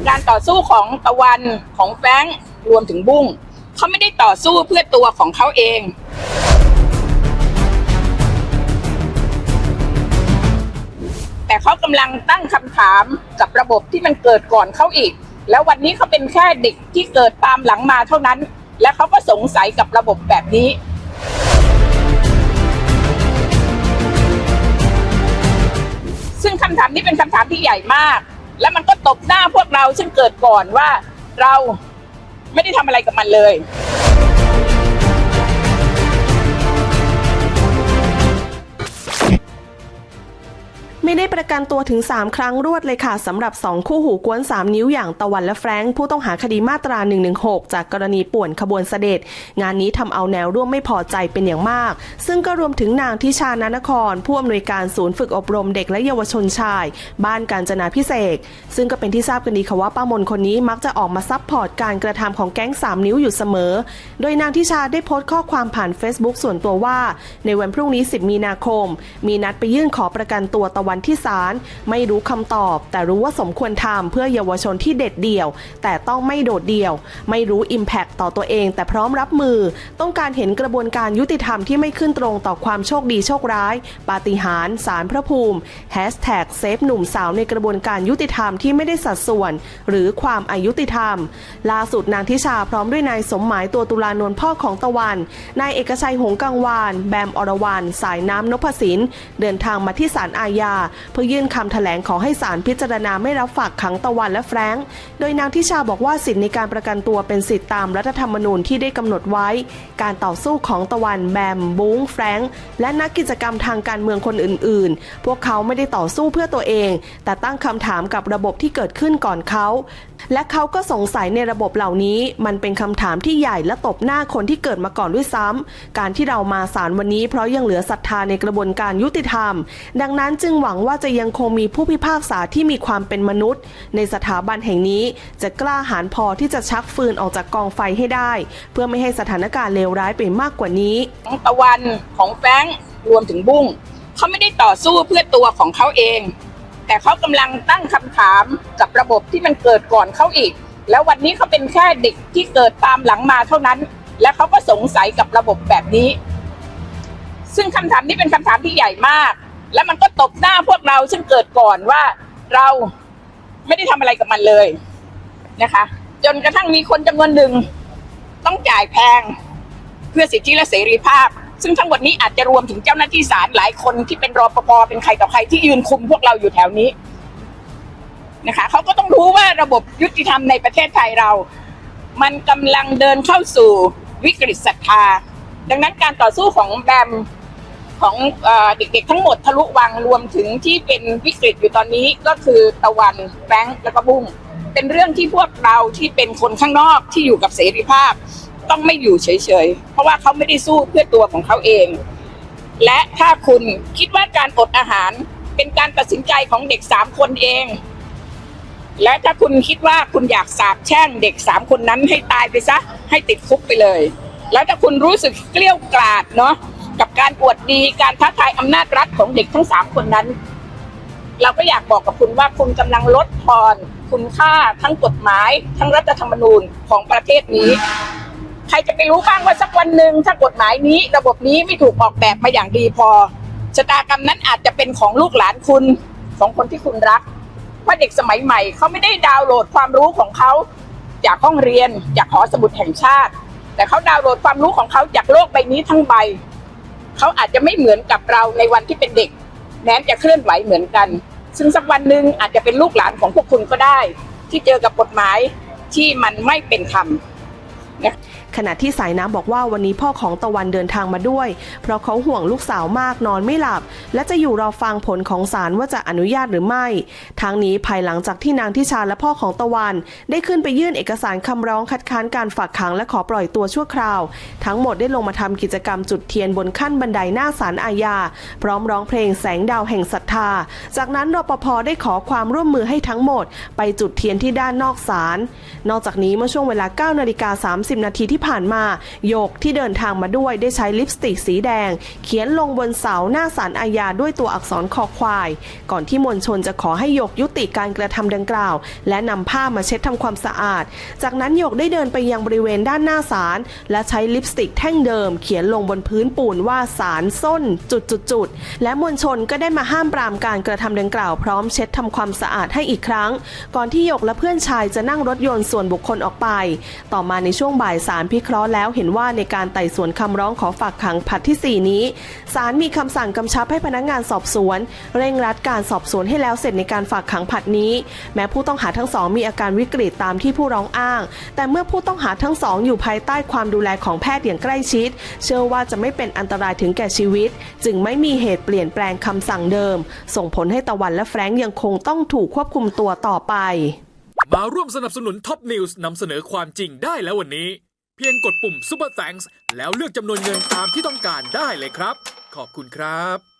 การต่อสู้ของตะวันของแฟรงค์รวมถึงบุ้งเขาไม่ได้ต่อสู้เพื่อตัวของเขาเองแต่เขากำลังตั้งคำถามกับระบบที่มันเกิดก่อนเขาอีกแล้ววันนี้เขาเป็นแค่เด็กที่เกิดตามหลังมาเท่านั้นและเขาก็สงสัยกับระบบแบบนี้ซึ่งคำถามนี้เป็นคำถามที่ใหญ่มากและมันก็ตบหน้าพวกเราซึ่งเกิดก่อนว่าเราไม่ได้ทำอะไรกับมันเลยไม่ได้ประกันตัวถึง3ครั้งรวดเลยค่ะสำหรับ2คู่หูกวน3นิ้วอย่างตะวันและแฟรงค์ผู้ต้องหาคดีมาตรา116จากกรณีป่วนขบวนเสด็จงานนี้ทำเอาแนวร่วมไม่พอใจเป็นอย่างมากซึ่งก็รวมถึงนางทิชานานครผู้อำนวยการศูนย์ฝึกอบรมเด็กและเยาวชนชายบ้านกาญจนาภิเษกซึ่งก็เป็นที่ทราบกันดีค่ะว่าป้ามนคนนี้มักจะออกมาซัพพอร์ตการกระทำของแก๊ง3นิ้วอยู่เสมอโดยนางทิชาได้โพสต์ข้อความผ่าน Facebook ส่วนตัวว่าในวันพรุ่งนี้10 มีนาคมมีนัดไปยื่นขอประกันตัวตะวันที่ศาลไม่รู้คำตอบแต่รู้ว่าสมควรทำเพื่อเยาวชนที่เด็ดเดี่ยวแต่ต้องไม่โดดเดี่ยวไม่รู้ Impact ต่อตัวเองแต่พร้อมรับมือต้องการเห็นกระบวนการยุติธรรมที่ไม่ขึ้นตรงต่อความโชคดีโชคร้ายปาฏิหาริย์ศาลพระภูมิ#เซฟหนุ่มสาวในกระบวนการยุติธรรมที่ไม่ได้สัดส่วนหรือความอายุติธรรมล่าสุดนางทิชาพร้อมด้วยนายสมหมายตัวตุลานนท์พ่อของตะวันนายเอกชัยหงส์กังวานแบมอรวรรณสายน้ำนพสินเดินทางมาที่ศาลอาญาเพื่อยื่นคำแถลงขอให้ศาลพิจารณาไม่รับฝากขังตะวันและแฟรงค์โดยนางทิชาบอกว่าสิทธิในการประกันตัวเป็นสิทธิตามรัฐธรรมนูญที่ได้กำหนดไว้การต่อสู้ของตะวันแบมบุ้งแฟรงค์และนักกิจกรรมทางการเมืองคนอื่นๆพวกเขาไม่ได้ต่อสู้เพื่อตัวเองแต่ตั้งคำถามกับระบบที่เกิดขึ้นก่อนเขาและเขาก็สงสัยในระบบเหล่านี้มันเป็นคำถามที่ใหญ่และตบหน้าคนที่เกิดมาก่อนด้วยซ้ำการที่เรามาศาลวันนี้เพราะยังเหลือศรัทธาในกระบวนการยุติธรรมดังนั้นจึงหวังว่าจะยังคงมีผู้พิพากษาที่มีความเป็นมนุษย์ในสถาบันแห่งนี้จะกล้าหาญพอที่จะชักฟืนออกจากกองไฟให้ได้เพื่อไม่ให้สถานการณ์เลวร้ายไปมากกว่านี้ของตะวันของแฟรงค์รวมถึงบุ้งเขาไม่ได้ต่อสู้เพื่อตัวของเขาเองแต่เขากำลังตั้งคำถามกับระบบที่มันเกิดก่อนเขาอีกแล้ววันนี้เขาเป็นแค่เด็กที่เกิดตามหลังมาเท่านั้นและเขาก็สงสัยกับระบบแบบนี้ซึ่งคำถามนี้เป็นคำถามที่ใหญ่มากและมันก็ตบหน้าพวกเราซึ่งเกิดก่อนว่าเราไม่ได้ทำอะไรกับมันเลยนะคะจนกระทั่งมีคนจำนวนหนึ่งต้องจ่ายแพงเพื่อสิทธิและเสรีภาพซึ่งทั้งหมดนี้อาจจะรวมถึงเจ้าหน้าที่ศาลหลายคนที่เป็นรปภ.เป็นใครต่อใครที่ยืนคุมพวกเราอยู่แถวนี้นะคะเขาก็ต้องรู้ว่าระบบยุติธรรมในประเทศไทยเรามันกำลังเดินเข้าสู่วิกฤตศรัทธาดังนั้นการต่อสู้ของแบมของเด็กๆทั้งหมดทะลุวังรวมถึงที่เป็นวิกฤตอยู่ตอนนี้ก็คือตะวันแฟรงค์แล้วก็บุ้งเป็นเรื่องที่พวกเราที่เป็นคนข้างนอกที่อยู่กับเสรีภาพต้องไม่อยู่เฉยๆเพราะว่าเขาไม่ได้สู้เพื่อตัวของเขาเองและถ้าคุณคิดว่าการอดอาหารเป็นการตัดสินใจของเด็ก3 คนเองและถ้าคุณคิดว่าคุณอยากสาปแช่งเด็ก3 คนนั้นให้ตายไปซะให้ติดคุกไปเลยแล้วถ้าคุณรู้สึกเกลี้ยวกล่อมเนาะกับการอวดดีการท้าทายอำนาจรัฐของเด็กทั้ง3 คนนั้นเราก็อยากบอกกับคุณว่าคุณกำลังลดทอนคุณค่าทั้งกฎหมายทั้งรัฐธรรมนูญของประเทศนี้ใครจะไปรู้บ้างว่าสักวันหนึ่งถ้ากฎหมายนี้ระบบนี้ไม่ถูกออกแบบมาอย่างดีพอชะตากรรมนั้นอาจจะเป็นของลูกหลานคุณของคนที่คุณรักเพราะเด็กสมัยใหม่เขาไม่ได้ดาวน์โหลดความรู้ของเขาจากห้องเรียนจากหอสมุดแห่งชาติแต่เขาดาวน์โหลดความรู้ของเขาจากโลกใบนี้ทั้งใบเขาอาจจะไม่เหมือนกับเราในวันที่เป็นเด็กแม้จะเคลื่อนไหวเหมือนกันซึ่งสักวันหนึ่งอาจจะเป็นลูกหลานของพวกคุณก็ได้ที่เจอกับกฎหมายที่มันไม่เป็นธรรมขณะที่สายน้ำบอกว่าวันนี้พ่อของตะวันเดินทางมาด้วยเพราะเขาห่วงลูกสาวมากนอนไม่หลับและจะอยู่รอฟังผลของศาลว่าจะอนุญาตหรือไม่ทั้งนี้ภายหลังจากที่นางทิชาและพ่อของตะวันได้ขึ้นไปยื่นเอกสารคำร้องคัดค้านการฝากขังและขอปล่อยตัวชั่วคราวทั้งหมดได้ลงมาทำกิจกรรมจุดเทียนบนขั้นบันไดหน้าศาลอาญาพร้อมร้องเพลงแสงดาวแห่งศรัทธาจากนั้นรปภ.ได้ขอความร่วมมือให้ทั้งหมดไปจุดเทียนที่ด้านนอกศาลนอกจากนี้เมื่อช่วงเวลา 9:30 น. 30 นาทีที่ผ่านมาหยกที่เดินทางมาด้วยได้ใช้ลิปสติกสีแดงเขียนลงบนเสาหน้าศาลอาญาด้วยตัวอักษรคอควายก่อนที่มวลชนจะขอให้หยกยุติการกระทำดังกล่าวและนำผ้ามาเช็ดทำความสะอาดจากนั้นหยกได้เดินไปยังบริเวณด้านหน้าศาลและใช้ลิปสติกแท่งเดิมเขียนลงบนพื้นปูนว่าศาลส้นจุดๆและมวลชนก็ได้มาห้ามปรามการกระทำดังกล่าวพร้อมเช็ดทำความสะอาดให้อีกครั้งก่อนที่หยกและเพื่อนชายจะนั่งรถยนต์ส่วนบุคคลออกไปต่อมาในช่วงบ่ายศาลพิเคราะห์แล้วเห็นว่าในการไต่สวนคำร้องขอฝากขังผลัดที่ 4 นี้ศาลมีคำสั่งกำชับให้พนักงานสอบสวนเร่งรัดการสอบสวนให้แล้วเสร็จในการฝากขังผลัดนี้แม้ผู้ต้องหาทั้งสองมีอาการวิกฤตตามที่ผู้ร้องอ้างแต่เมื่อผู้ต้องหาทั้งสองอยู่ภายใต้ความดูแลของแพทย์อย่างใกล้ชิดเชื่อว่าจะไม่เป็นอันตรายถึงแก่ชีวิตจึงไม่มีเหตุเปลี่ยนแปลงคำสั่งเดิมส่งผลให้ตะวันและแฟรงค์ยังคงต้องถูกควบคุมตัวต่อไปมาร่วมสนับสนุนท็อปนิวส์นำเสนอความจริงได้แล้ววันนี้เพียงกดปุ่ม Super Thanks แล้วเลือกจำนวนเงินตามที่ต้องการได้เลยครับขอบคุณครับ